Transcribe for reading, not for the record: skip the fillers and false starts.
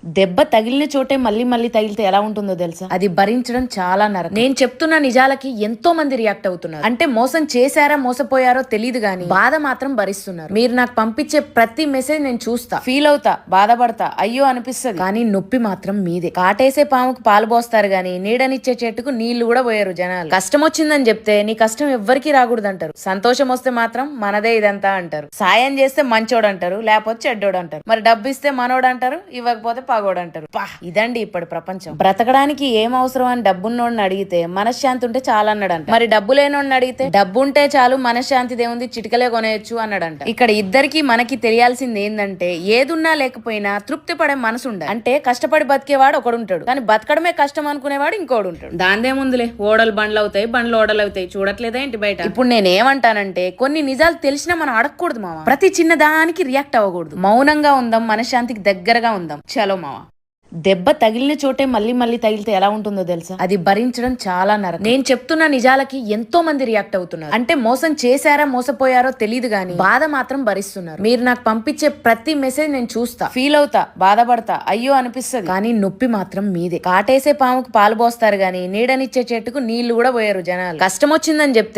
దెబ్బ తగిలిన చోటే మళ్ళీ మళ్ళీ తగిలితే ఎలా ఉంటుందో తెలుసా? అది భరించడం చాలా నరకం. నేను చెప్తున్న నిజాలకి ఎంతో మంది రియాక్ట్ అవుతున్నారు. అంటే మోసం చేశారా మోసపోయారో తెలియదు గానీ బాధ మాత్రం భరిస్తున్నారు. మీరు నాకు పంపించే ప్రతి మెసేజ్ నేను చూస్తా, ఫీల్ అవుతా, బాధపడతా, అయ్యో అనిపిస్తుంది. కానీ నొప్పి మాత్రం మీదే. కాటేసే పాముకు పాలు పోస్తారు గానీ నీడనిచ్చే చెట్టుకు నీళ్లు కూడా పోయారు జనాలు. కష్టం వచ్చిందని చెప్తే నీ కష్టం ఎవ్వరికి రాకూడదు అంటారు. సంతోషం వస్తే మాత్రం మనదే ఇదంతా అంటారు. సాయం చేస్తే మంచోడు అంటారు, లేకపోతే చెడ్డోడు అంటారు. మరి డబ్బు ఇస్తే మనోడు అంటారు, ఇవ్వకపోతే పగోడు అంటారు. ఇదండి ఇప్పుడు ప్రపంచం. బ్రతకడానికి ఏం అవసరం అని డబ్బున్నోడిని అడిగితే మనశ్శాంతి ఉంటే చాలా అన్నాడంట. మరి డబ్బు లేనోడిని అడిగితే డబ్బు ఉంటే చాలు మనశ్శాంతి దేవుంది చిటికలే కొనేయచ్చు అన్నాడంట. ఇక్కడ ఇద్దరికి మనకి తెలియాల్సింది ఏంటంటే ఏదున్నా లేకపోయినా తృప్తి పడే మనసు ఉండాలి. అంటే కష్టపడి బతికేవాడు ఒకడుంటాడు, కానీ బతకడమే కష్టం అనుకునేవాడు ఇంకోడు ఉంటాడు. దాందేముందులే, ఓడలు బండ్లు అవుతాయి, బండ్లు ఓడలు అవుతాయి. చూడట్లేదా ఏంటి బయట? ఇప్పుడు నేనేమంటానంటే కొన్ని నిజాలు తెలిసినా మనం అడగకూడదు మావా. ప్రతి చిన్న దానికి రియాక్ట్ అవ్వకూడదు. మౌనంగా ఉందాం, మనశ్శాంతికి దగ్గరగా ఉందాం. చలో మావా. దెబ్బ తగిలిన చోటే మళ్ళీ మళ్ళీ తగిలితే ఎలా ఉంటుందో తెలుసా? అది భరించడం చాలా నరకం. నేను చెప్తున్న నిజాలకి ఎంతో మంది రియాక్ట్ అవుతున్నారు. అంటే మోసం చేశారా మోసపోయారో తెలియదు గానీ బాధ మాత్రం భరిస్తున్నారు. మీరు నాకు పంపించే ప్రతి మెసేజ్ నేను చూస్తా, ఫీల్ అవుతా, బాధపడతా, అయ్యో అనిపిస్తుంది. కానీ నొప్పి మాత్రం మీదే. కాటేసే పాముకు పాలు పోస్తారు గానీ నీడనిచ్చే చెట్టుకు నీళ్లు కూడా పోయారు జనాలు. కష్టం వచ్చిందని చెప్తే